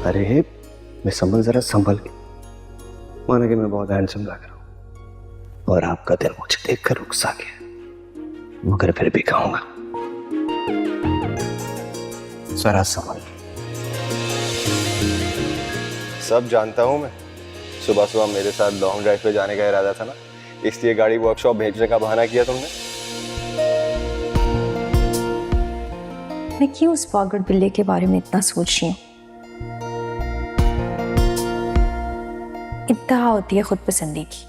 अरे मैं संभल, जरा संभल के। माना कि मैं बहुत हैंडसम लग रहा हूं और आपका दिल मुझे देखकर रुकसा गया, मगर फिर भी कहूंगा जरा संभल। सब जानता हूं मैं, सुबह सुबह मेरे साथ लॉन्ग ड्राइव पे जाने का इरादा था ना, इसलिए गाड़ी वर्कशॉप भेजने का बहाना किया तुमने। मैं क्यों उस पागल बिल्ले के बारे में इतना सोच रही हूँ? इंतहा होती है खुद पसंदी की।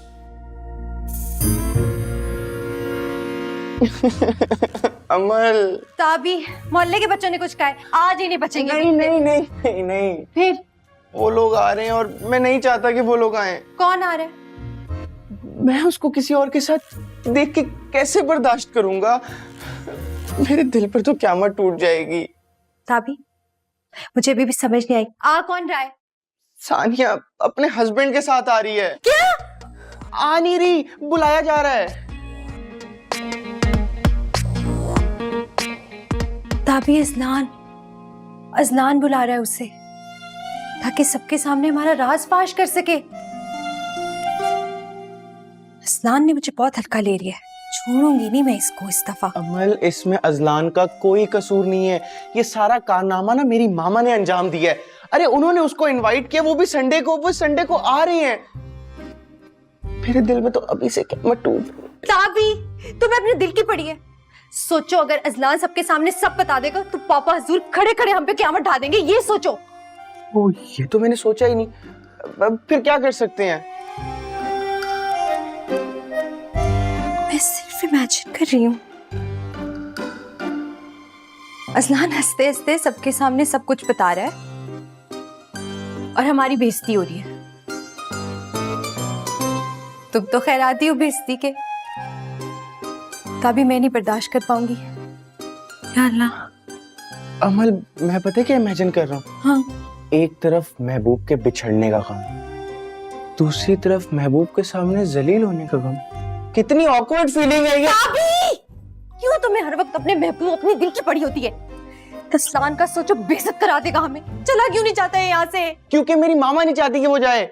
अमल, ताबी, मोहल्ले के बच्चों ने कुछ कहा है, आज ही नहीं बचेंगे। नहीं नहीं नहीं नहीं नहीं, फिर वो लोग आ रहे हैं और मैं नहीं चाहता कि वो लोग आए। कौन आ रहा है? मैं उसको किसी और के साथ देख के कैसे बर्दाश्त करूंगा? मेरे दिल पर तो क़यामत टूट जाएगी। ताबी, मुझे अभी भी समझ नहीं आई, आ कौन रहा है? सानिया अपने हस्बैंड के साथ आ रही है। क्या? आ नहीं रही, बुलाया जा रहा है। ताबी, अजलान बुला रहा है उसे, ताकि सबके सामने हमारा राज फाश कर सके। अजलान ने मुझे बहुत हल्का ले लिया है, छोड़ूंगी नहीं मैं इसको इस दफा। अमल, इसमें अजलान का कोई कसूर नहीं है। ये सारा कारनामा ना मेरी मामा ने अंजाम दिया है। अरे उन्होंने उसको इनवाइट किया, वो संडे को आ रही हैं। मेरे दिल में तो अभी से क़यामत टूट। ताबी, तुम्हें अपने दिल की पड़ी है। सोचो अगर अजलान सबके सामने सब बता देगा तो पापा हजूर खड़े खड़े हम पे क़यामत ढा देंगे, ये सोचो। ओ, ये तो मैंने सोचा ही नहीं। फिर क्या कर सकते हैं? मैं सिर्फ इमेजिन कर रही हूँ। अजलान हंसते हंसते सबके सामने सब कुछ बता रहा है और हमारी बेइज्जती हो रही है। तुम तो खैर आती हो बेइज्जती के, तभी मैं नहीं बर्दाश्त कर पाऊंगी। या अल्लाह। अमल, मैं पता है क्या इमेजिन कर रहा हूँ? हाँ। एक तरफ महबूब के बिछड़ने का गम, दूसरी तरफ महबूब के सामने जलील होने का गम। कितनी ऑकवर्ड फीलिंग है ये। क्यों तुम्हें हर वक्त अपने महबूब अपने दिल की पड़ी होती है? तस्लान का सोचो बेइज्जत करा देगा हमें। चला क्यों नहीं चाहता है यहाँ से? क्योंकि मेरी मामा नहीं चाहती कि वो जाए।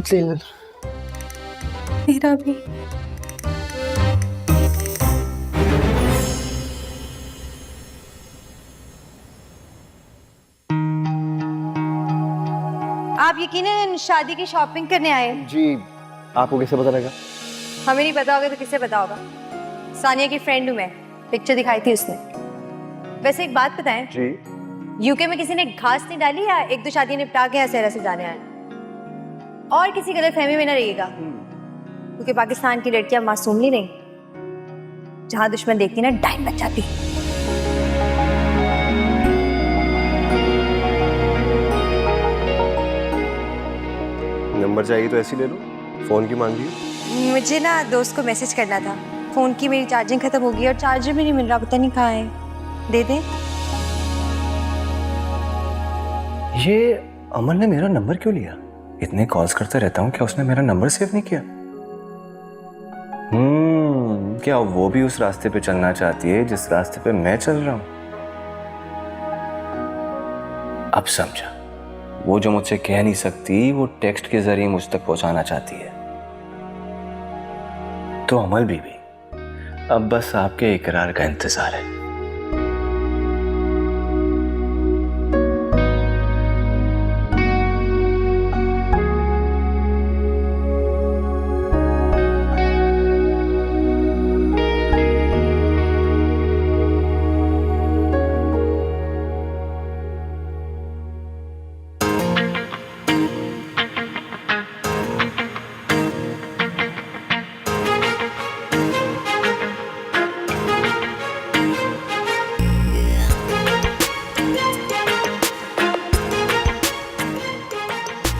दिल मेरा भी। आप यकीनन शादी की शॉपिंग करने आए? जी, आपको कैसे पता लगा? हमें नहीं पता होगा तो किसे पता होगा? सानिया की फ्रेंड हूँ मैं, पिक्चर दिखाई थी उसने। वैसे एक बात बताएं जी। यूके में किसी ने घास नहीं डाली या एक दो शादी निपटा के यहाँ सहरा से जाने आए? और किसी गलतफहमी में ना रहिएगा, क्योंकि पाकिस्तान की लड़कियां मासूम नहीं रही। जहां दुश्मन देखती ना डाइन बच जाती। नंबर चाहिए तो ऐसे ले लो, फोन की मांगी? मुझे ना दोस्त को मैसेज करना था, फोन की मेरी चार्जिंग खत्म हो गई और चार्जर भी नहीं मिल रहा, पता नहीं कहाँ है। दे दे। ये अमन ने मेरा नंबर क्यों लिया? इतने कॉल्स करता रहता हूँ, क्या उसने मेरा नंबर सेव नहीं किया? क्या वो भी उस रास्ते पे चलना चाहती है जिस रास्ते पे मैं चल रहा हूं? अब समझा, वो जो मुझसे कह नहीं सकती वो टेक्स्ट के जरिए मुझ तक पहुंचाना चाहती है। तो अमल बीबी, अब बस आपके इकरार का इंतजार है।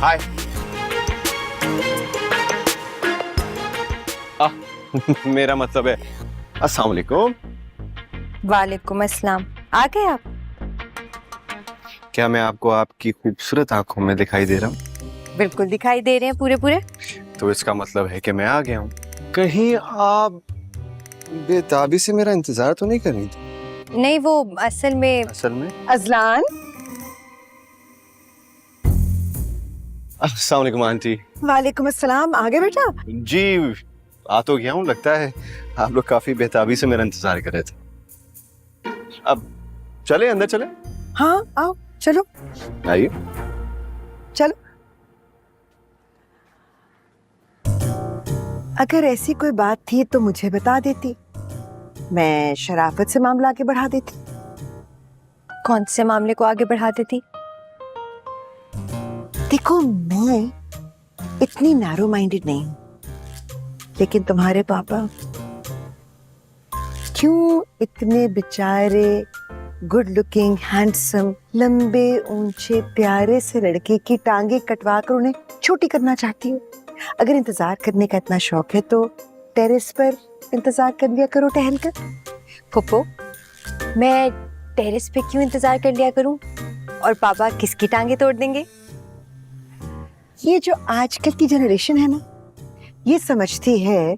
हाय। मेरा मतलब है अस्सलाम वालेकुम। वालेकुम अस्सलाम। आ गए आप? क्या मैं आपको आपकी खूबसूरत आंखों में दिखाई दे रहा हूँ? बिल्कुल दिखाई दे रहे हैं, पूरे पूरे। तो इसका मतलब है कि मैं आ गया हूँ। कहीं आप बेताबी से मेरा इंतजार तो नहीं कर रही थी? नहीं, वो असल में अजलान, अस्सलाम वालेकुम आंटी। वालेकुम अस्सलाम। आ गए बेटा? जी आ तो गया हूँ। लगता है आप लोग काफी बेताबी से मेरा इंतजार कर रहे थे। अब चले अंदर चले। हाँ आओ, चलो आइए। चलो। अगर ऐसी कोई बात थी तो मुझे बता देती, मैं शराफत से मामला आगे बढ़ा देती। कौन से मामले को आगे बढ़ा देती? देखो, मैं इतनी नैरो माइंडेड नहीं हूं, लेकिन तुम्हारे पापा क्यों इतने बेचारे गुड लुकिंग हैंडसम लंबे ऊंचे प्यारे से लड़के की टांगे कटवा कर उन्हें छोटी करना चाहती हो? अगर इंतजार करने का इतना शौक है तो टेरेस पर इंतजार कर लिया करो टहल कर। फुप्पो, मैं टेरेस पे क्यों इंतजार कर लिया करूं? और पापा किसकी टांगे तोड़ देंगे? ये जो आजकल की जनरेशन है ना, ये समझती है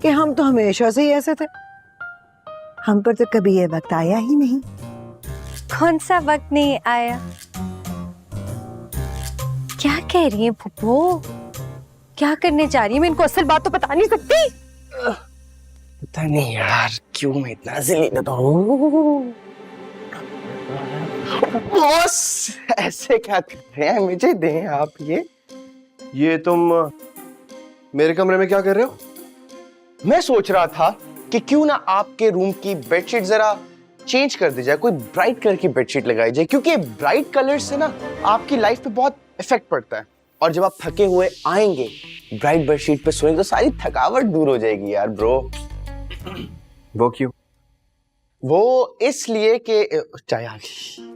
कि हम तो हमेशा से ही ऐसे थे, हम पर तो कभी ये वक्त आया ही नहीं। कौन सा वक्त नहीं आया? क्या कह रही हैं फुप्पो? क्या करने जा रही है? मैं इनको असल बात तो बता नहीं सकती। पता नहीं यार क्यों मैं इतना ज़िली हूँ। बॉस ऐसे क्या करते हैं? मुझे दें आप ये तुम मेरे कमरे में क्या कर रहे हो? मैं सोच रहा था कि क्यों ना आपके रूम की बेडशीट जरा चेंज कर दी जाए, कोई ब्राइट कलर की बेडशीट लगाई जाए, क्योंकि ब्राइट कलर से ना आपकी लाइफ पे बहुत इफेक्ट पड़ता है, और जब आप थके हुए आएंगे ब्राइट बेडशीट पे सोएंगे तो सारी थकावट दूर हो जाएगी यार ब्रो। वो क्यों? वो इसलिए कि चाय आ गई।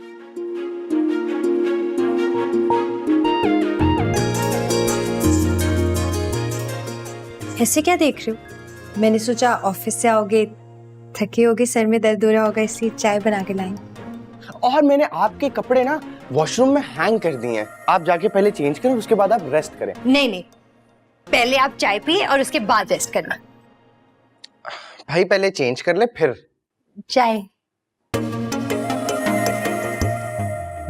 ऐसे क्या देख रहे हो? मैंने सोचा ऑफिस से आओगे, थके होगे, सर में दर्द हो रहा होगा, इसलिए चाय बना के लाई। और मैंने आपके कपड़े ना वॉशरूम में हैंग कर दिए हैं, आप जाके पहले चेंज करें, उसके बाद आप रेस्ट करें। नहीं नहीं, पहले आप चाय पिए और उसके बाद रेस्ट करना। भाई पहले चेंज कर ले फिर। चाय।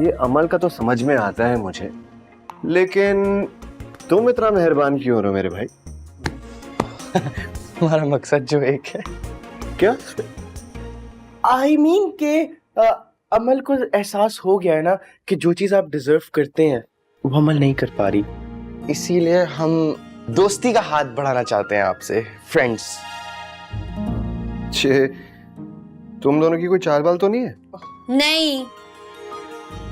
ये अमल का तो समझ में आता है मुझे, लेकिन तुम इतना मेहरबान क्यों हो रहे हो मेरे भाई? हमारा मकसद जो एक है। क्या? आई मीन के अमल को एहसास हो गया है ना कि जो चीज आप डिजर्व करते हैं वो अमल नहीं कर पा रही, इसीलिए हम दोस्ती का हाथ बढ़ाना चाहते हैं आपसे, फ्रेंड्स। छे, तुम दोनों की कोई चाल बाल तो नहीं है? नहीं,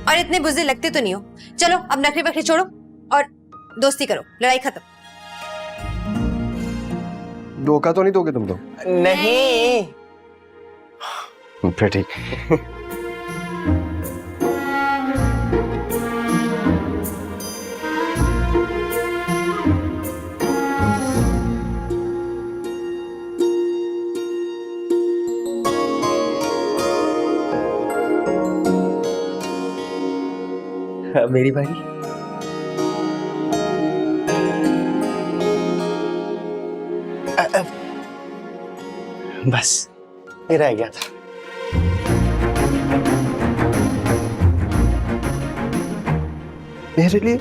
और इतने बुज़दिल लगते तो नहीं हो। चलो अब नखरे बखरे छोड़ो और दोस्ती करो, लड़ाई खत्म। धोखा तो नहीं दोगे तुम तो? नहीं। फिर ठीक। मेरी बारी। बस ये रह गया था। मेरे लिए?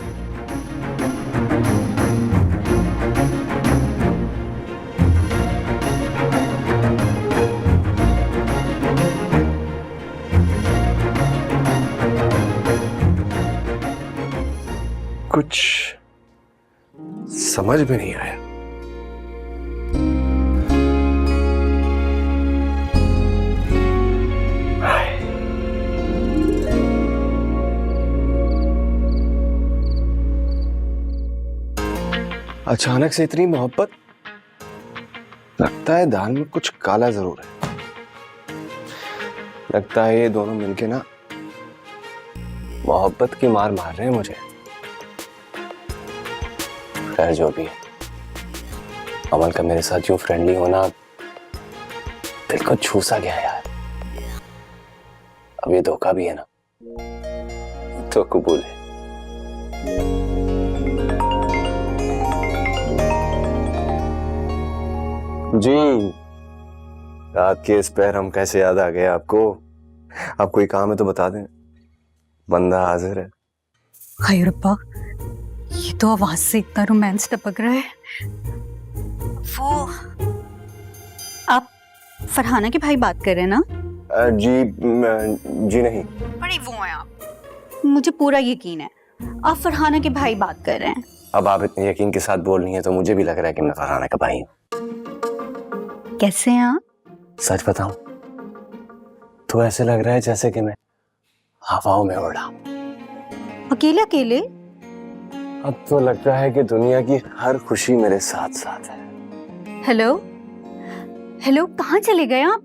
कुछ समझ में नहीं आया। अचानक से इतनी मोहब्बत? लगता है दाल में कुछ काला जरूर है। लगता है ये दोनों मिलके ना मोहब्बत की मार मार रहे हैं मुझे। खैर जो भी है, अमल का मेरे साथ यूं फ्रेंडली होना दिल को छू सा गया यार। अब ये धोखा भी है ना तो कबूल है। जी रात के इस पैर हम कैसे याद आ गए आपको? आप कोई काम है तो बता दें, बंदा हाजिर है। हाय रब्बा, ये तो आवाज से इतना रोमांस टपक रहा है। वो आप फरहाना के भाई बात कर रहे हैं ना? जी नहीं। बड़े वो हैं आप, मुझे पूरा यकीन है आप फरहाना के भाई बात कर रहे हैं। अब आप इतने यकीन के साथ बोल रही हैं तो मुझे भी लग रहा है कि मैं फरहाना का भाई हूँ। कैसे हैं आप? सच बताऊं तो ऐसे लग रहा है जैसे कि मैं हवाओं में उड़ रहा हूं। अकेले अकेले? अब तो लगता है कि दुनिया की हर खुशी मेरे साथ साथ है। हेलो हेलो, कहाँ चले गए आप?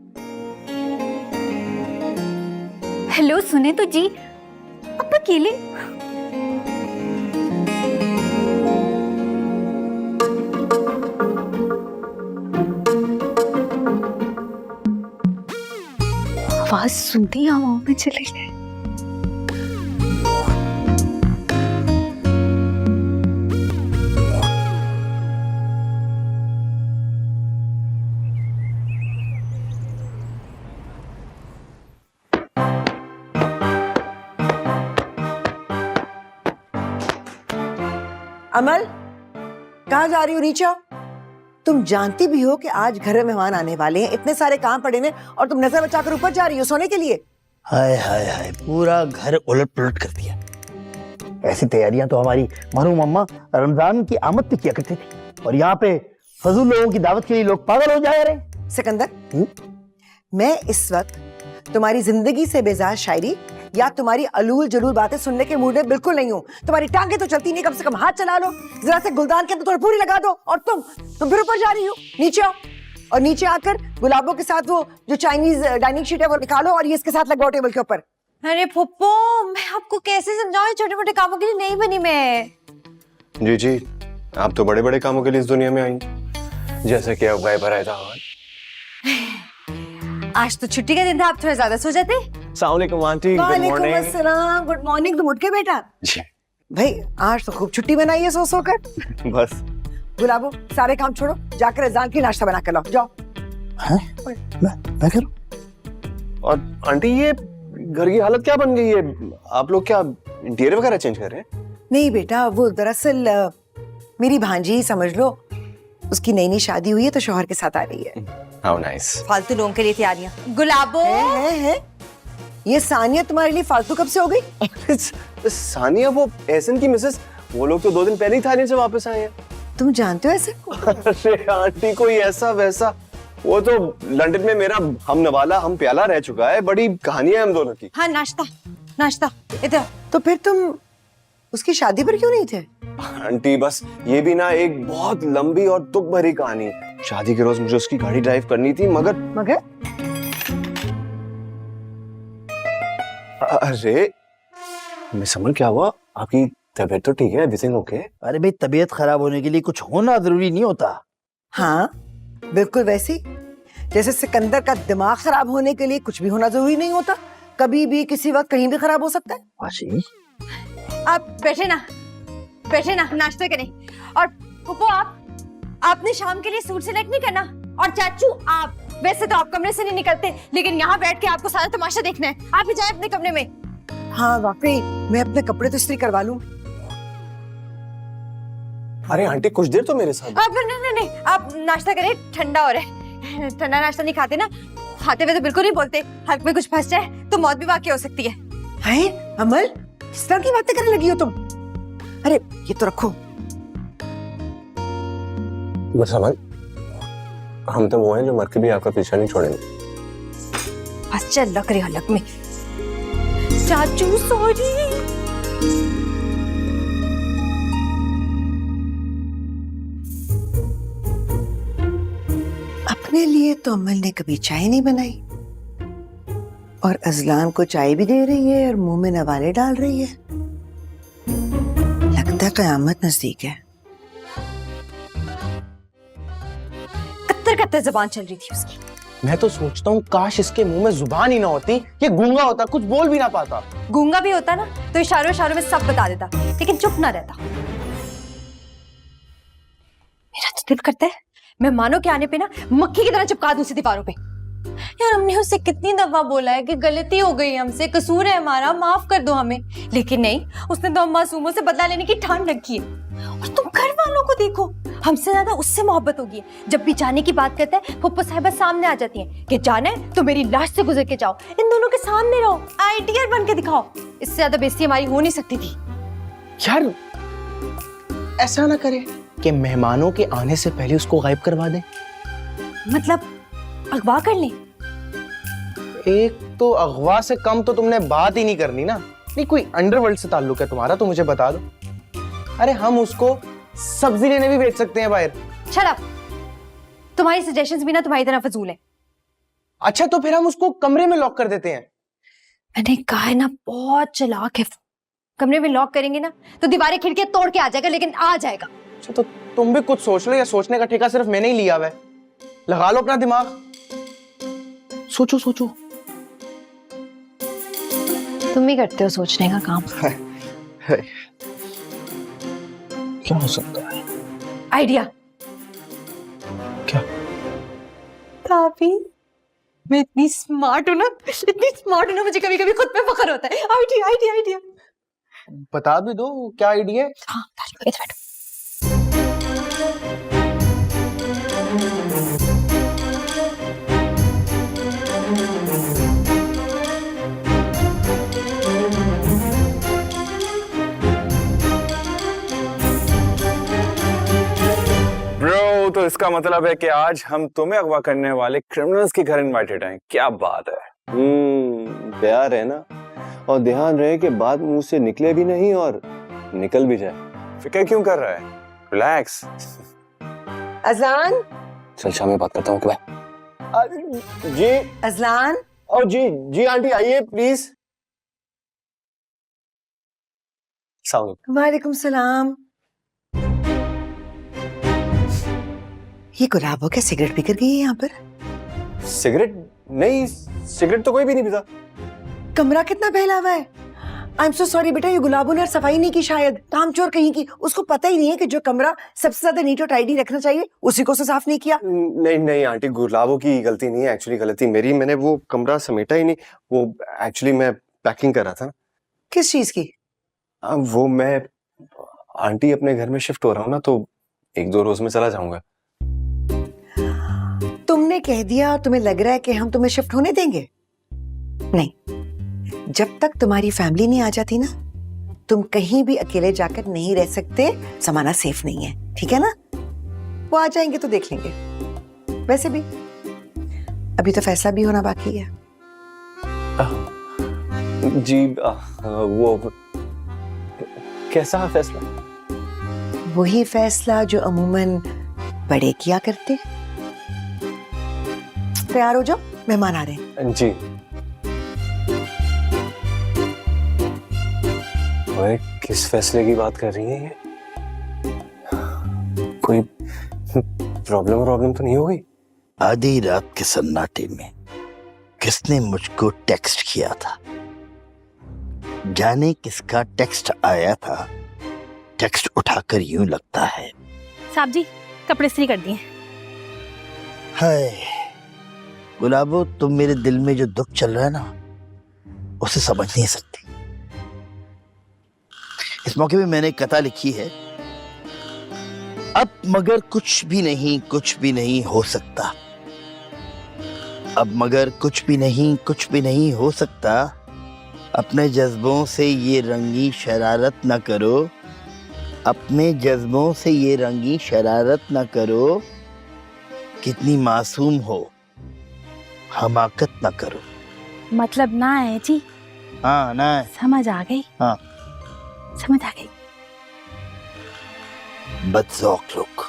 हेलो सुने तो जी, आप अकेले? आवाज सुनते ही हवाओं में चले गए। अमल, कहाँ जा रही हो? नीचे आओ। तुम जानती भी हो कि आज घर में मेहमान आने वाले हैं, इतने सारे काम पड़े हैं और तुम नजर बचाकर ऊपर जा रही हो सोने के लिए। हाय हाय हाय, पूरा घर उलट पुलट कर दिया। ऐसी तैयारियां तो हमारी मरहूम अम्मा रमजान की आमद पे किया करती थी, और यहाँ पे फजूल लोगों की दावत के लिए लोग पागल हो जा रहे। सिकंदर, मैं इस वक्त तुम्हारी जिंदगी से बेजार शायरी या तुम्हारी अलूल जलूल बातें सुनने के मूड में बिल्कुल नहीं हूँ। तुम्हारी टांगे तो चलती नहीं, कम से कम हाथ चला लो, जरा से गुलदान के अंदर थोड़ी पूरी लगा दो। और तुम फिर ऊपर जा रही हो। नीचे आओ, और नीचे आकर गुलाबों के साथ वो जो चाइनीज डाइनिंग शीट है वो निकालो और ये इसके साथ लगाओ टेबल के ऊपर। अरे फुप्पो, मैं आपको कैसे समझाऊं? छोटे मोटे कामों के लिए नहीं बनी मैं। जी जी, आप तो बड़े बड़े कामों के लिए इस दुनिया में आई, जैसे कि अब गाय भराया था। आज तो छुट्टी का दिन था, आप थोड़ा ज्यादा सो जाते। अस्सलाम वालेकुम आंटी, गुड वालेकुम मॉर्निंग। अस्सलाम, गुड मॉर्निंग। तुम उठ के बेटा? जी भाई आज तो खूब छुट्टी बनाई है सो कर। बस। गुलाबो, सारे काम छोड़ो, जाकर अजान की नाश्ता बना कर लाओ, जाओ। मैं करूं? और आंटी, ये घर की हालत क्या बन गई है? आप लोग क्या इंटीरियर वगैरह चेंज कर रहे हैं? नहीं बेटा, वो दरअसल मेरी भांजी समझ लो, उसकी नई नई शादी हुई है तो शौहर के साथ आ रही है। How nice. फालतू लोगों के लिए तैयारियां। गुलाबो, है। ये सानिया तुम्हारे लिए फालतू कब से हो गई? सानिया वो एहसन की मिसेस, वो लोग तो 2 दिन पहले ही थाईलैंड से वापस आए हैं। तुम जानते हो ऐसे? अरे आंटी, कोई ऐसा वैसा, वो तो लंदन में मेरा हम नवाला हम प्याला रह चुका है। बड़ी कहानी है हम दोनों की। हाँ नाश्ता नाश्ता इधर। तो फिर तुम उसकी शादी पर क्यों नहीं थे? आंटी बस ये भी ना एक बहुत लंबी और दुख भरी कहानी। शादी के रोज मुझे उसकी गाड़ी ड्राइव करनी थी, मगर अरे मिस अमल, क्या हुआ? आपकी तबीयत तो ठीक है? Everything okay? अरे भाई, तबीयत खराब होने के लिए कुछ होना जरूरी नहीं होता। हाँ बिल्कुल वैसे जैसे सिकंदर का दिमाग खराब होने के लिए कुछ भी होना जरूरी नहीं होता। कभी भी किसी वक्त कहीं भी खराब हो सकता है। वाशी, आप बैठे ना नाश्ता करें। और पुप्पो, आपने शाम के लिए सूट सिलेक्ट नहीं करना। और चाचू, आप वैसे तो आप कमरे से नहीं निकलते, लेकिन यहाँ बैठ के आपको सारा तमाशा देखना है। आप ही जाए अपने कमरे में। हाँ वाकई, मैं अपने कपड़े तो इस्त्री करवा लूं। अरे आंटी, कुछ देर तो मेरे साथ। आप नहीं, आप नाश्ता करें, ठंडा हो रहा है। ठंडा नाश्ता नहीं खाते ना? खाते हुए तो बिल्कुल नहीं बोलते। हल्क में कुछ फंस जाए तो मौत भी वाकई हो सकती है। है अमल, किस तरह की बातें करने लगी हो तुम? अरे ये तो रखो। बस अमल, हम तो वो हैं जो मर के भी आपका पीछा नहीं छोड़ेंगे। बस चल लग रही हलक में। चाचू सॉरी। अपने लिए तो अमल ने कभी चाय नहीं बनाई, और अजलान को चाय भी दे रही है और मुंह में नवाले डाल रही है। लगता है कयामत नजदीक है। कत्तर जबान चल रही थी उसकी। मैं तो सोचता हूँ काश इसके मुंह में जुबान ही ना होती, ये गूंगा होता, कुछ बोल भी ना पाता। गूंगा भी होता ना तो इशारों इशारों में सब बता देता, लेकिन चुप ना रहता। मेरा तो दिल करता है मेहमानों के आने पे ना मक्खी की तरह चिपका दूं उसे दीवारों पे। यार हमने उससे कितनी दफा बोला है कि गलती हो गई हमसे, कसूर है हमारा, माफ कर दो हमें, लेकिन नहीं, उसने तो हम मासूमों से बदला लेने की ठान रखी है। और तुम घर वालों को देखो, हमसे ज्यादा उससे मोहब्बत होगी। जब भी जाने की बात करते हैं फुप्पो साहिबा सामने आ जाती हैं कि जाना है तो मेरी लाश से गुजर के जाओ, इन दोनों के सामने रहो, आईटीआर बन के दिखाओ। इससे ज्यादा बेइज्जती हमारी हो नहीं सकती थी। यार ऐसा ना करे कि मेहमानों के आने से पहले उसको गायब करवा दें। मतलब अगवा कर लें? एक तो अगवा से कम तो तुमने बात ही नहीं करनी ना। नहीं कोई अंडरवर्ल्ड से ताल्लुक है तुम्हारा तो मुझे बता दो। अरे हम उसको सब्जी लेने भी भेज सकते हैं बाहर। शट अप, तुम्हारी सजेशंस भी ना तुम्हारी तरह फजूल है। अच्छा तो फिर हम उसको कमरे में लॉक कर देते हैं। मैंने कहा है ना, बहुत चालाक है। कमरे में लॉक करेंगे ना तो दीवारें खिड़कियां तोड़ के आ जाएगा, लेकिन आ जाएगा। अच्छा तो तुम भी कुछ सोच लो, या सोचने का ठेका सिर्फ मैंने ही लिया हुआ है? लगा लो अपना दिमाग, सोचो सोचो। तुम ही करते हो सोचने का काम। क्या हो सकता है? आइडिया। क्या? भाभी मैं इतनी स्मार्ट हूँ ना, इतनी स्मार्ट हूँ ना, मुझे कभी कभी खुद पे फख्र होता है। Idea idea idea. बता भी दो क्या आइडिया है। हाँ इधर बैठो। ब्रो, तो इसका मतलब है कि आज हम तुम्हें अगवा करने वाले क्रिमिनल्स के घर इनवाइटेड हैं। क्या बात है। प्यार है ना, और ध्यान रहे कि बात मुंह से निकले भी नहीं और निकल भी जाए। फिक्र क्यों कर रहा है, रिलैक्स। अजलान, चल शाम में बात करता हूँ। जी अजलान, और जी जी आंटी आइए प्लीज। वालेकुम सलाम। ये गुलाबो क्या सिगरेट पीकर गई है यहाँ पर? सिगरेट नहीं, सिगरेट तो कोई भी नहीं पीता। कमरा कितना फैला हुआ है। आई एम सो सॉरी बेटा, ये गुलाबो ने सफाई नहीं की, शायद कामचोर कहीं की। उसको पता ही नहीं है कि जो कमरा सबसे ज्यादा नीट और टाइडी रखना चाहिए उसी को उसने साफ नहीं किया। नहीं नहीं आंटी, गुलाबो की गलती नहीं है, एक्चुअली गलती मेरी। मैंने वो कमरा समेटा ही नहीं। वो एक्चुअली मैं पैकिंग कर रहा था। किस चीज की? वो मैं आंटी अपने घर में शिफ्ट हो रहा हूँ ना, तो 1-2 रोज में चला जाऊंगा। तुमने कह दिया, तुम्हें लग रहा है कि हम तुम्हें शिफ्ट होने देंगे? नहीं, जब तक तुम्हारी फैमिली नहीं आ जाती ना, तुम कहीं भी अकेले जाकर नहीं रह सकते। जमाना सेफ नहीं है, ठीक है ना? वो आ जाएंगे तो देख लेंगे। वैसे भी अभी तो फैसला भी होना बाकी है। जी वो कैसा फैसला? वही फैसला जो अमूमन बड़े किया करते। तैयार हो जाओ, मेहमान आ रहे हैं। जी। अरे किस फैसले की बात कर रही है ये? कोई प्रॉब्लम तो नहीं हो गई? आधी रात के सन्नाटे में किसने मुझको टेक्स्ट किया था? जाने किसका टेक्स्ट आया था? टेक्स्ट उठाकर यूं लगता है साहब जी कपड़े इस्त्री कर दिए। हाय गुलाबो, तुम मेरे दिल में जो दुख चल रहा है ना, उसे समझ नहीं सकती। इस मौके पे मैंने कथा लिखी है, अब मगर कुछ भी नहीं हो सकता। अब मगर कुछ भी नहीं हो सकता। अपने जज्बों से ये रंगी शरारत न करो। अपने जज्बों से ये रंगी शरारत न करो। कितनी मासूम हो, हमाकत न करो। मतलब ना है जी। हाँ ना है। समझ आ गई। हाँ समझ आ गई। बदज़ौक लोग,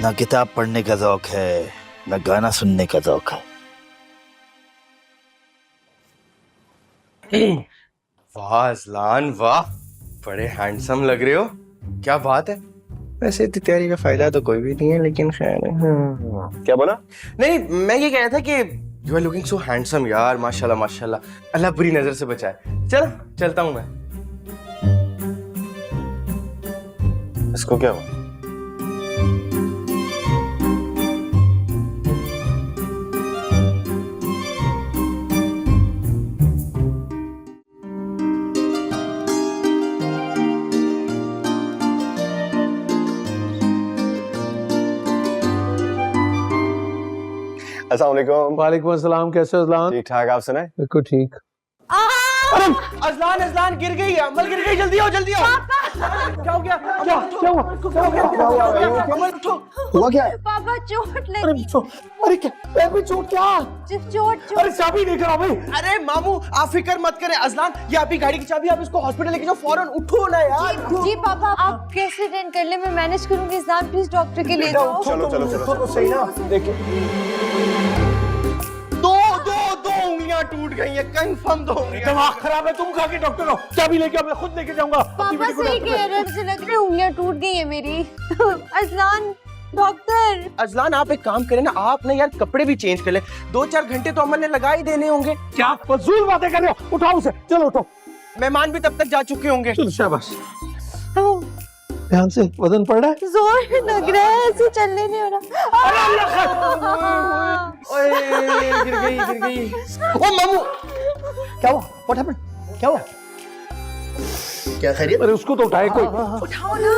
ना किताब पढ़ने का ज़ौक है, ना गाना सुनने का ज़ौक है। वाह अजलान वाह, बड़े हैंडसम लग रहे हो। क्या बात है। वैसे इतनी तैयारी का फायदा तो कोई भी नहीं है, लेकिन खैर। क्या बोला? नहीं मैं ये कह रहा था कि you are looking so handsome यार, माशाल्लाह माशाल्लाह। अल्लाह बुरी नजर से बचाए। चलता हूँ मैं। इसको क्या हुआ? अस्सलाम वालेकुम। वालेकुम अस्सलाम, कैसे हो अज़लान? ठीक ठाक, आप सुनाए? बिल्कुल ठीक। अरे अजलान अजलान गिर गई, अमल गिर गई, जल्दी आओ जल्दी आओ। क्या हो गया? क्या क्या हुआ? क्या हुआ? अमल उठो। हुआ क्या? पापा चोट अरे लगी। अरे क्या पैर में चोट? क्या? चोट अरे चाबी लेकर आओ भाई। अरे मामू आप फिक्र मत करें, अजलान ये आपकी गाड़ी की चाबी, आप इसको हॉस्पिटल लेके जाओ फौरन, उठो ना यार। जी पापा आप कैसे अटेंड कर ले, मैं मैनेज करूंगी। इस्लाम प्लीज डॉक्टर के ले जाओ। चलो चलो चलो तो सही ना? देखिए दो उंगलियां टूट गई है, कंफर्म दो उंगलियां। दिमाग खराब है, तुम खा के डॉक्टर हो। चाबी लेके आओ, मैं खुद लेके जाऊंगा। पापा सही कह रहे हैं, मुझे लग रहा है उंगलियां टूट गई है मेरी। Azlan doctor. अजलान आप एक काम करें ना, आप ना यार कपड़े भी चेंज कर ले, 2-4 घंटे तो अमल ने लगा ही देने होंगे। क्या फजूल बातें कर रहे हो? उठाओ उसे, चलो उठो। मेहमान भी तब तक जा चुके होंगे। चलो शाबाश। ध्यान से, वजन पड़ रहा है? जोर लग रहा है, ऐसे चलने नहीं हो रहा। ओए गिर गई। ओ मामू क्या हुआ? What happened? क्या हुआ? क्या खैरियत? अरे उसको तो उठाए कोई। उठाओ ना।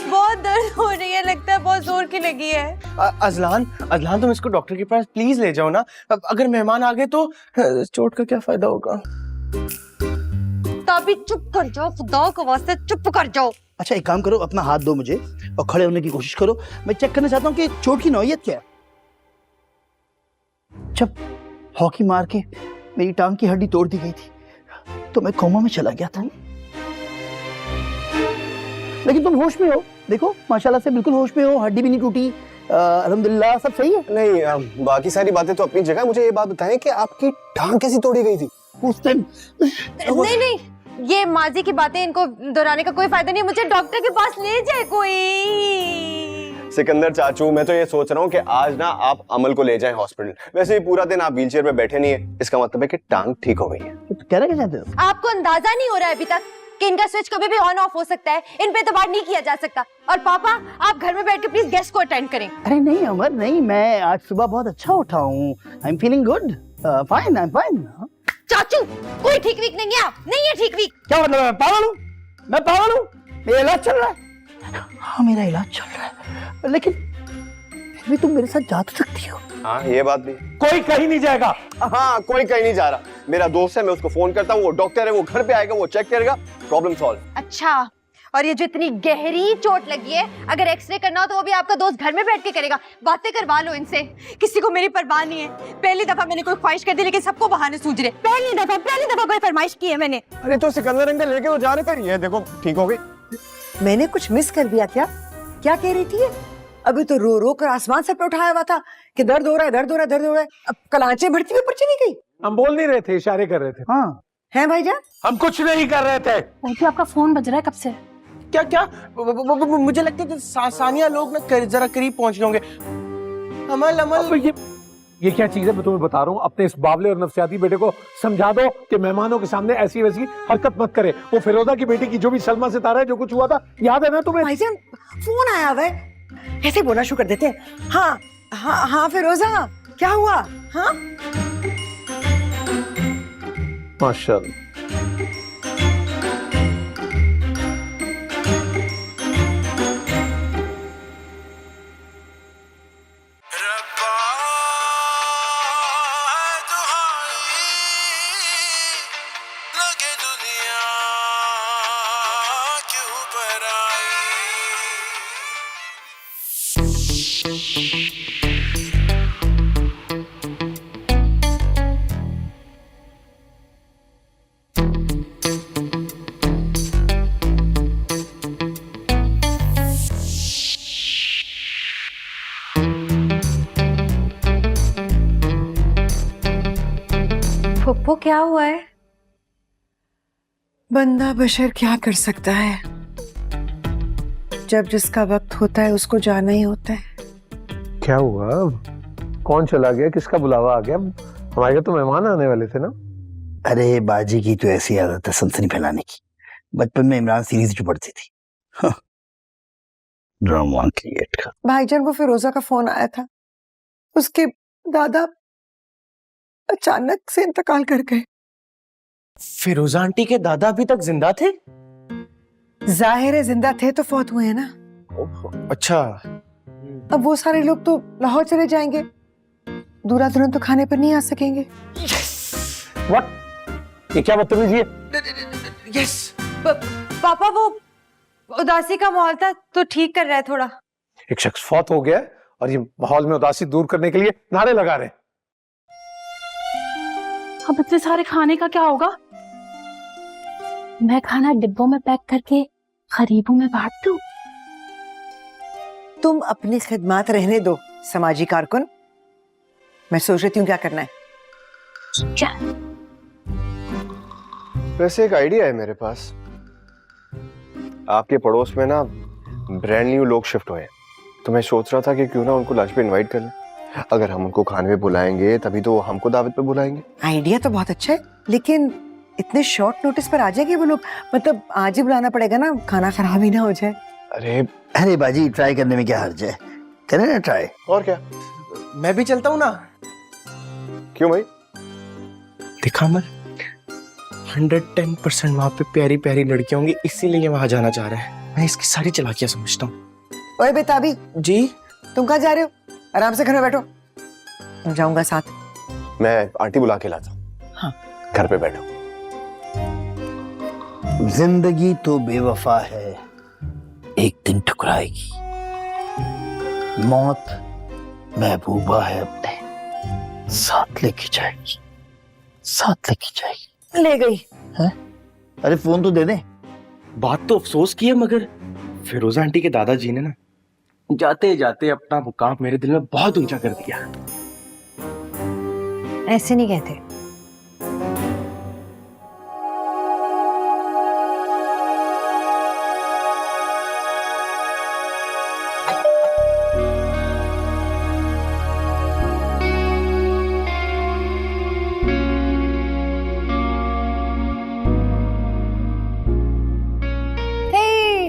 बहुत दर्द हो रही है, लगता है बहुत जोर की लगी है। अजलान तुम इसको डॉक्टर के पास प्लीज ले जाओ ना। अब अगर मेहमान आ गए तो चोट का क्या फायदा होगा? तभी चुप कर जाओ, खुदा के वास्ते चुप कर जाओ। अच्छा एक काम करो, अपना हाथ दो मुझे और खड़े होने की कोशिश करो। मैं चेक करना चाहता हूँ कि चोट की नौयत क्या है। जब हॉकी मार के मेरी टांग की हड्डी तोड़ दी गई थी तो मैं कोमा में चला गया था, लेकिन तुम होश में हो। देखो माशाल्लाह से बिल्कुल होश में हो, हड्डी भी नहीं टूटी, अल्हम्दुलिल्लाह सब सही है। नहीं, बाकी सारी बातें तो अपनी जगह। मुझे ये बात बताएं कि आपकी टांग कैसी तोड़ी गई थी? उस टाइम नहीं, ये माजी की बातें, इनको दोहराने का कोई फायदा नहीं। मुझे डॉक्टर के पास ले जाए कोई। सिकंदर चाचू, मैं तो ये सोच रहा हूँ कि आज ना आप अमल को ले जाएं हॉस्पिटल। वैसे भी पूरा दिन आप व्हीलचेयर पे बैठे नहीं है, इसका मतलब है कि टांग ठीक हो गई है। तो कहना क्या चाहते हो? आपको अंदाजा नहीं हो रहा है अभी तक कि इनका स्विच कभी भी ऑन ऑफ हो सकता है, इन पे एतबार नहीं किया जा सकता। और पापा आप घर में बैठ के प्लीज गेस्ट को अटेंड करें। अरे नहीं अमर नहीं, मैं आज सुबह बहुत अच्छा उठा हूँ। I am feeling good, fine, I am fine. चाचू कोई ठीक वीक नहीं है, नहीं है ठीक वीक। क्या मतलब? मैं पागल हूँ? मैं पागल हूँ? मेरा इलाज चल रहा है। हाँ मेरा इलाज चल रहा है, लेकिन फिर भी तुम मेरे साथ जा तो सकती हो। हाँ ये बात भी। कोई कहीं नहीं जाएगा। हाँ कोई कहीं नहीं जा रहा। मेरा दोस्त है, मैं उसको फोन करता हूँ, वो डॉक्टर है, वो घर पे आएगा, वो चेक करेगा, प्रॉब्लम सॉल्व। अच्छा, और ये जो इतनी गहरी चोट लगी है, अगर एक्सरे करना हो तो वो भी आपका दोस्त घर में बैठ के करेगा। बातें करवा लो इनसे। किसी को मेरी परवाह नहीं है। पहली दफा मैंने कोई ख्वाहिश कर दी, लेकिन सबको बहाने सूझ रहे। पहली दफा कोई फरमाइश की है मैंने। अरे तो सिकंदर अंकल लेके वो जा रहे थे, ये देखो ठीक हो गई। मैंने कुछ मिस कर दिया क्या? क्या कह रही थी ये? अभी तो रो रो कर आसमान सर पे उठाया हुआ था कि दर्द हो रहा है, दर्द हो रहा है, दर्द हो रहा है। अब कलांचे भरती हुई ऊपर चली गई। हम बोल नहीं रहे थे, इशारे कर रहे थे। हाँ हैं भाईजान? हम कुछ नहीं कर रहे थे। भाई आपका फोन बज रहा है कब से? क्या मुझे लगता है कि सानिया लोग ना जरा करीब पहुंच गए होंगे। अमल अब ये क्या चीज है? मैं तुम्हें बता रहा हूँ, अपने इस बावले और नफसियाती बेटे को समझा दो कि मेहमानों के सामने ऐसी वैसी हरकत मत करे। वो फिरोजा की बेटी की जो भी सलमा सितारा है, जो कुछ हुआ था याद है ना तुम्हें? भाईजान फोन आया हुआ है, ऐसे बोलना शुरू कर देते हैं। हाँ हाँ हाँ फिरोजा क्या हुआ? हाँ माशाल्लाह। फुप्पो क्या हुआ है? बंदा बशर क्या कर सकता है, जब जिसका वक्त होता है उसको जाना ही होता है। क्या हुआ? कौन चला गया? किसका बुलावा आ गया? हमारे तो मेहमान आने वाले थे ना। अरे बाजी की तो ऐसी आदत है सनसनी फैलाने की। बचपन में इमरान सीरीज जो पढ़ती थी, ड्रामा क्रिएट का। भाईजान वो फिरोजा का फोन आया था, उसके दादा अचानक से इंतकाल कर गए। फिरोजा आंटी के दादा अभी तक जिंदा थे? जाहिर है जिंदा थे तो फौत हुए हैं ना। अच्छा, अब वो सारे लोग तो लाहौर चले जाएंगे, दूल्हा दुल्हन तो खाने पर नहीं आ सकेंगे। व्हाट, ये क्या बदतमीजी है? यस। पापा वो उदासी का माहौल था तो ठीक कर रहा है थोड़ा। एक शख्स फौत हो गया है और ये माहौल में उदासी दूर करने के लिए नारे लगा रहे हैं। अब इतने सारे खाने का क्या होगा? मैं खाना डिब्बों में पैक करके गरीबों में बांट दूं? तुम अपनी खिदमत रहने दो समाजी कारकुन, मैं सोच रही हूँ क्या करना है। क्या? वैसे एक आइडिया है मेरे पास। आपके पड़ोस में ना ब्रांड न्यू लोग शिफ्ट हुए हैं, तो मैं सोच रहा था कि क्यों ना उनको लंच पे इनवाइट कर लें। अगर हम उनको खाने पे बुलाएंगे तभी तो हमको दावत पे बुलाएंगे। आइडिया तो बहुत अच्छा है, लेकिन इतने शॉर्ट नोटिस पर आ जाएंगे वो लोग? मतलब आज ही बुलाना पड़ेगा ना, खाना खराब ही ना हो जाए। अरे बाजी, ट्राई करने में क्या हर्ज है, करें ना ट्राई। और क्या, मैं भी चलता हूँ ना। क्यों भाई? देखा अमल, 110% वहां पे प्यारी प्यारी लड़कियां होंगी, इसीलिए वहां जाना चाह रहा है। मैं इसकी सारी चालाकियां समझता हूँ। ओए बेताबी, जी? तुम कहाँ जा रहे हो? आराम से घर में बैठो, मैं जाऊंगा साथ। मैं आंटी बुला के लाता हूँ। हाँ। घर पे बैठो। जिंदगी तो बेवफा है, एक दिन ठुकराएगी। मौत महबूबा है, अपने साथ लेके जाएगी, साथ लेके जाएगी। ले गई है? अरे फोन तो दे दे। बात तो अफसोस की है, मगर फिरोजा आंटी के दादाजी ने ना जाते जाते अपना मुकाम मेरे दिल में बहुत ऊंचा कर दिया। ऐसे नहीं कहते।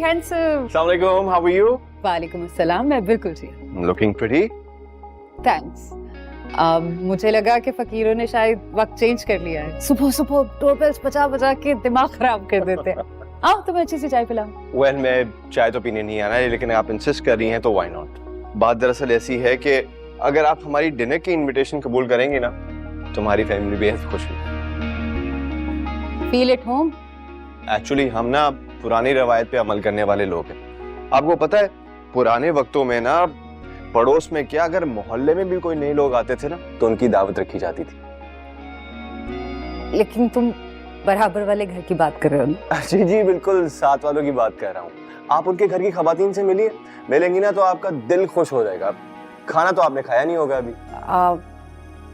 हैंडसम। अस्सलाम वालेकुम, हाउ आर यू? वालेकुम अस्सलाम, मैं बिल्कुल ठीक। Looking pretty. थैंक्स। मुझे लगा कि फकीरों ने शायद वक्त चेंज कर लिया है। सुबह सुबह डोरबेल्स बजा बजा के दिमाग खराब कर देते हैं। आओ तुम्हें अच्छी सी चाय पिलाऊं। वेल, मैं चाय तो पीने नहीं आना है, लेकिन आप इंसिस्ट कर रही हैं तो व्हाई नॉट। बात दरअसल ऐसी है कि अगर आप हमारी डिनर की इनविटेशन कबूल करेंगे ना, तो हमारी फैमिली बेहद खुश होगी। Feel at home. एक्चुअली हम ना पुरानी रवायत पे अमल करने वाले लोग हैं। आपको पता है, पुराने वक्तों में ना पड़ोस में क्या, अगर मोहल्ले में भी कोई नए लोग आते थे ना, तो उनकी दावत रखी जाती थी। लेकिन तुम बराबर वाले घर की बात कर रहे हो ना? जी जी बिल्कुल, साथ वालों की बात कर रहा हूँ। आप उनके घर की खवातीन से मिलिए, मिलेंगी ना तो आपका दिल खुश हो जाएगा। खाना तो आपने खाया नहीं होगा अभी।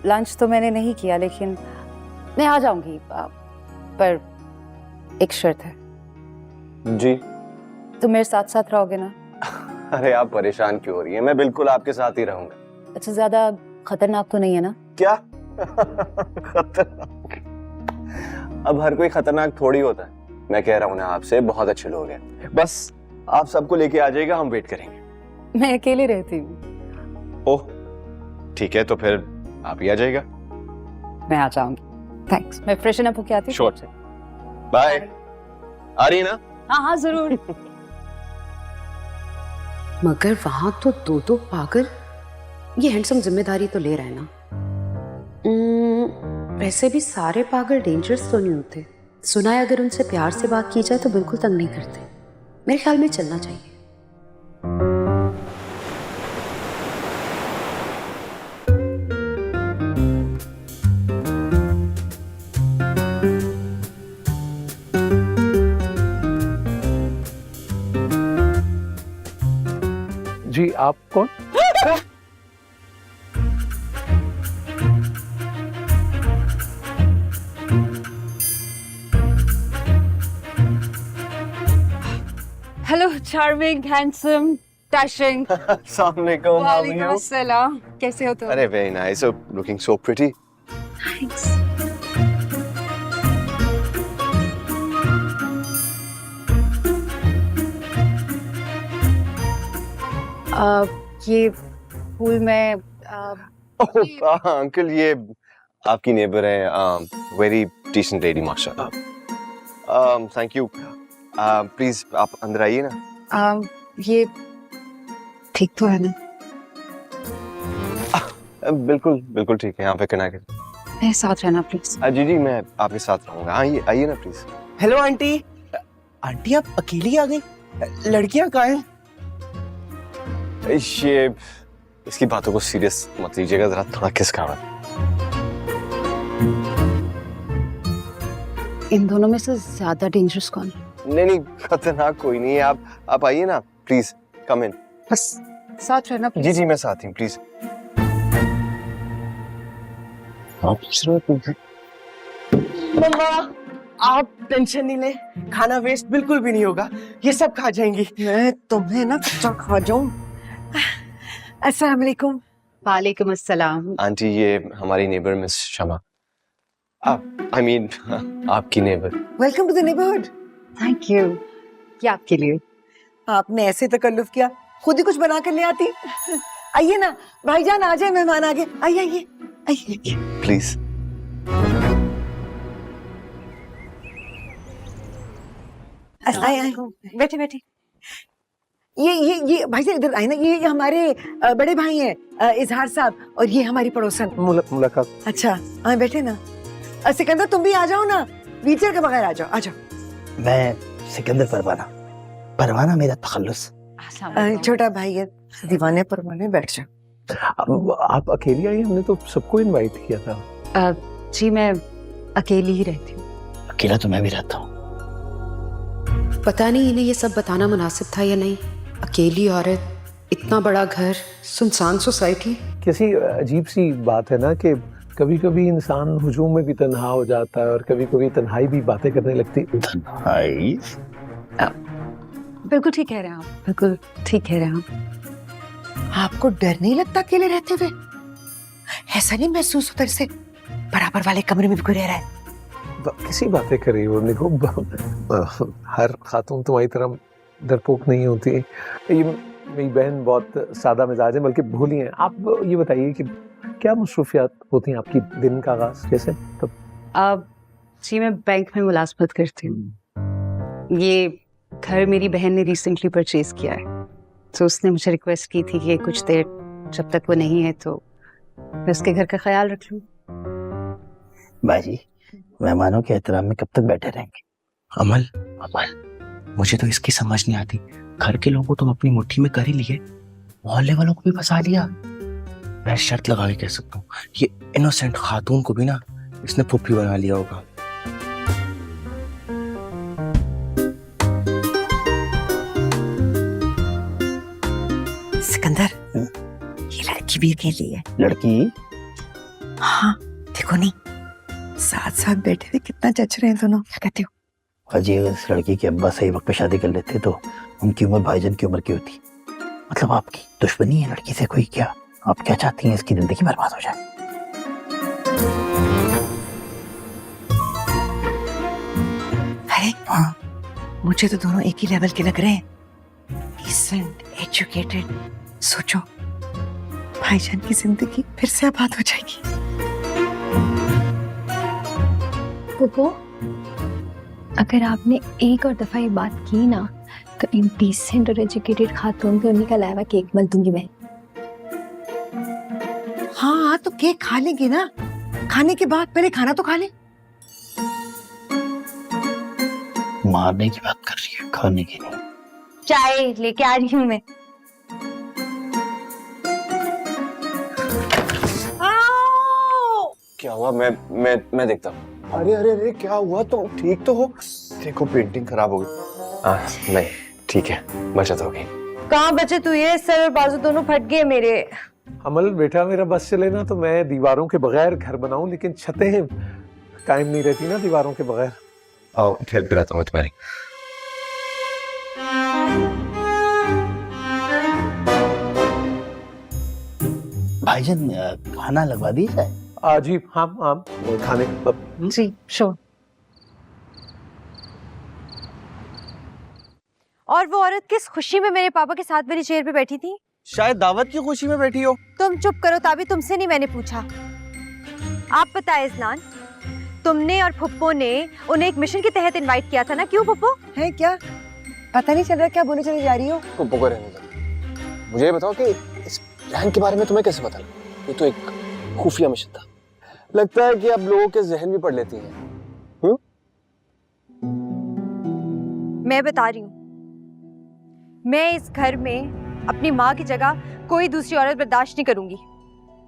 लंच तो मैंने नहीं किया, लेकिन मैं आ जाऊंगी। पर एक शर्त है। जी? तुम मेरे साथ साथ रहोगे ना? अरे आप परेशान क्यों हो रही हैं? मैं बिल्कुल आपके साथ ही रहूंगा। अच्छा, ज्यादा खतरनाक तो नहीं है ना? क्या? खतरनाक? अब हर कोई खतरनाक थोड़ी होता है। मैं कह रहा हूँ ना आपसे, बहुत अच्छे लोग हैं। बस आप सबको लेके आ जाइएगा, हम वेट करेंगे। मैं अकेले रहती हूँ। ओह ठीक है, तो फिर आप ही आ जाइएगा। मैं आ जाऊंगी। थैंक्स। मैं फ्रेशन अप होके आती हूँ। श्योर। बाय। आ रही है ना? हाँ हाँ जरूर। मगर वहां तो दो पागल, ये हैंडसम जिम्मेदारी तो ले रहा है ना। वैसे भी सारे पागल डेंजरस तो नहीं होते। सुना है अगर उनसे प्यार से बात की जाए तो बिल्कुल तंग नहीं करते। मेरे ख्याल में चलना चाहिए। जी, आप कौन? Hello charming, handsome, dashing. अस्सलाम वालेकुम, हाउ आर वालेकुम यू? अस्सलाम। कैसे हो तुम? अरे very nice, looking so pretty. Thanks. ये फूल में अंकल, ये आपकी नेबर है, वेरी डिसेंट लेडी माशाल्लाह। Thank you. प्लीज आप अंदर आइए ना। ये ठीक तो है ना? बिल्कुल बिल्कुल ठीक है, यहाँ पे कना कर। मेरे साथ रहना प्लीज। जी जी मैं आपके साथ रहूंगा। आइए आइए ना प्लीज। Hello aunty. आंटी आप अकेली आ गई, लड़कियां कहाँ हैं? ये इसकी बातों को सीरियस मत लीजिएगा, जरा थोड़ा किसका है। इन दोनों में से ज्यादा डेंजरस कौन है? नहीं नहीं खतरनाक कोई नहीं है। आप आइए ना प्लीज, कम इन। बस साथ रहना जी प्लीज। जी मैं साथ ही प्लीज। मम्मा आप टेंशन नहीं ले, खाना वेस्ट बिल्कुल भी नहीं होगा, ये सब खा जाएंगी। मैं तुम्हें ना कच्चा खा जाऊं। अस्सलाम वालेकुम। वालेकुम अस्सलाम। आंटी ये हमारी neighbour miss Shama. I mean आपकी neighbour. Welcome to the neighbourhood. Thank you. ये आपके लिए। आपने ऐसे तकल्लुफ किया, खुद ही कुछ बना कर ले आती। आइए ना भाईजान, आ जाए, मेहमान आ गए। आइए आइए आइए। प्लीज। आए आए, बैठे बैठे। ये भाईजान इधर आए ना, ये हमारे बड़े भाई हैं इजहार साहब, और ये हमारी पड़ोसन। मुलाकात। अच्छा हाँ बैठे ना। सिकंदर तुम भी आ जाओ ना, व्हीलचेयर के बगैर आ जाओ, आ जाओ। मैं सिकंदर परवाना, परवाना मेरा तखल्लुस। छोटा भाई है, दीवाने परवाने, बैठ जाओ। आप अकेली आई? हमने तो सबको इनवाइट किया था। जी मैं अकेली ही रहती हूँ। अकेला तो मैं भी रहता हूँ। पता नहीं इन्हें ये सब बताना मुनासिब था या नहीं। अकेली औरत, इतना बड़ा घर, सुनसान सोसाइटी। कैसी अजीब सी बात है ना कि कभी कभी इंसान हुजूम में भी तन्हा हो जाता है और कभी कभी तन्हाई भी बातें करने लगती। तन्हाई? बिल्कुल ठीक कह रहे हैं आप, बिल्कुल ठीक कह रहे हैं आप। आपको डर नहीं लगता अकेले रहते हुए? ऐसा नहीं महसूस होता जैसे बराबर वाले कमरे में भी कोई रह रहा है? कैसी बातें कर रही हो निको? हर खातून तुम्हारी तरह डरपोक नहीं होती। ये मेरी बहन बहुत सादा मिजाज है, बल्कि भोली है। आप ये बताइए कि क्या मसरूफियात होती हैं आपकी दिन का आगाज कैसे? अब जी मैं बैंक में मुलाजमत करती हूँ। ये घर मेरी बहन ने रिसेंटली परचेज किया है, तो उसने मुझे रिक्वेस्ट की थी कि कुछ देर जब तक वो नहीं है तो मैं उसके घर का ख्याल रख लूँ। बाजी मेहमानों के एहतराम में कब तक बैठे रहेंगे? अमल मुझे तो इसकी समझ नहीं आती। घर के लोगों को तुम अपनी मुट्ठी में कर ही लिए, मोहल्ले वालों को भी फंसा लिया। मैं शर्त लगा के कह सकता हूँ, ये इनोसेंट खातून को भी ना इसने पुप्पी बना लिया होगा। सिकंदर, ये लड़की भी अकेली है। लड़की? हाँ देखो नहीं, साथ साथ बैठे हुए कितना जच रहे हैं दोनों। क्या कहते हो? अजी अगर इस लड़की के अब्बा सही वक्त पे शादी कर लेते तो उनकी उम्र भाईजान की उम्र की होती। मतलब आपकी दुश्मनी है लड़की से कोई क्या? आप क्या चाहती हैं इसकी जिंदगी बर्बाद हो जाए? अरे हाँ, मुझे तो दोनों एक ही लेवल के लग रहे हैं। Decent, educated. सोचो भाईजान की जिंदगी फिर से आबाद हो जाएगी। पुप्पो, अगर आपने एक और दफा ये बात की ना तो इन डिसेंट और एजुकेटेड खातून पे उन्हीं का लाया केक मल दूंगी मैं। हाँ तो केक खा लेंगे ना, खाने के बाद पहले खाना तो खा ले। मारने की बात कर रही है, खाने की नहीं। चाय लेके आ रही हूँ मैं। क्या हुआ? मैं देखता हूँ। अरे अरे अरे क्या हुआ? तुम ठीक तो हो? देखो पेंटिंग खराब हो गई। नहीं ठीक है, बचत हो गई। कहाँ बचे तू? ये सर और बाजू दोनों फट गए मेरे। अमल बेटा मेरा बस चले ना तो मैं दीवारों के बगैर घर बनाऊं, लेकिन छतें कायम नहीं रहती ना दीवारों के बगैर। आओ हेल्प कराता हूँ तुम्हारी। भाईजान खाना लगवा दी जाए? जी हाँ हाँ, खाने जी श्योर। और वो औरत किस खुशी में मेरे पापा के साथ मेरी चेयर पे बैठी थी? शायद दावत की खुशी में बैठी हो। तुम चुप करो ताबी, तुमसे नहीं मैंने पूछा। आप बताए इज़नान, तुमने और फुप्पो ने उन्हें एक मिशन के तहत इनवाइट किया था ना, क्यों फुप्पो? है क्या? पता नहीं चल रहा क्या बोलने चली जा रही हो? फुप्पो को रहने दो। मुझे ये बताओ कि इस प्लान के बारे में तुम्हें कैसे पता? ये तो एक खुफिया मिशन था। लगता है कि आप लोगों के जहन भी पढ़ लेती हैं। मैं बता रही हूँ, मैं इस घर में अपनी माँ की जगह कोई दूसरी औरत बर्दाश्त नहीं करूंगी।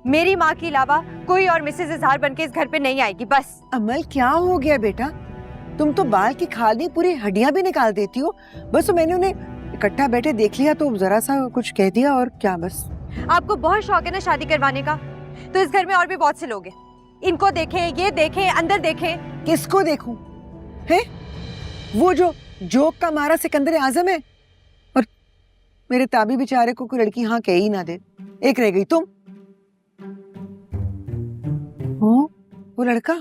मेरी माँ के अलावा कोई और मिसेस इजहार बनके इस घर पे नहीं आएगी, बस। अमल क्या हो गया बेटा? तुम तो बाल की खाल नहीं पूरी हड्डियां भी निकाल देती हो। बस तो मैंने उन्हें इकट्ठा बैठे देख लिया तो जरा सा कुछ कह दिया और क्या बस। आपको बहुत शौक है ना शादी करवाने का, तो इस घर में और भी बहुत से लोग हैं। इनको देखें, ये देखें, अंदर देखें। किसको देखूं? है वो जो जोक का मारा सिकंदर आजम है, और मेरे ताबी बेचारे को कोई लड़की हाँ कह ही ना दे। एक रह गई तुम। वो लड़का।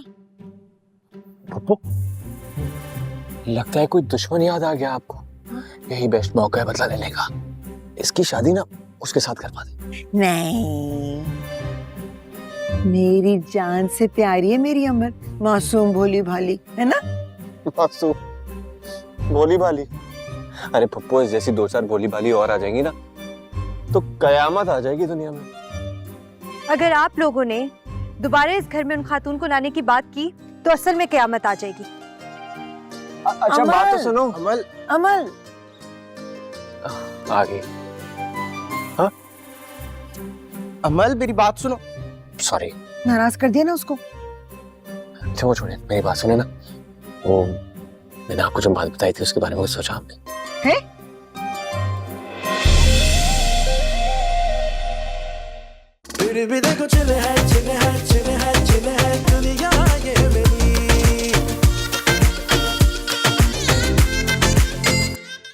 पप्पू, लगता है कोई दुश्मन याद आ गया आपको। यही बेस्ट मौका है बदला लेने का। इसकी शादी ना उसके साथ करवा दे। नहीं, मेरी जान से प्यारी है मेरी अमर, मासूम भोली भाली है ना। मासूम भोली भाली? अरे पप्पू, जैसी 2-4 भोली भाली और आ जाएंगी ना तो कयामत आ जाएगी दुनिया में। अगर आप लोगों ने दोबारा इस घर में उन खातून को लाने की बात की तो असल में कयामत आ जाएगी। अच्छा बात तो सुनो। अमल, अमल आ गई। हाँ अमल मेरी बात सुनो। सॉरी, नाराज कर दिया ना उसको। अच्छा वो छोड़िए, मेरी बात सुने ना। वो मैंने आपको जो बात बताई थी उसके बारे में कुछ सोचा आपने? है? फिर भी देखो चिल है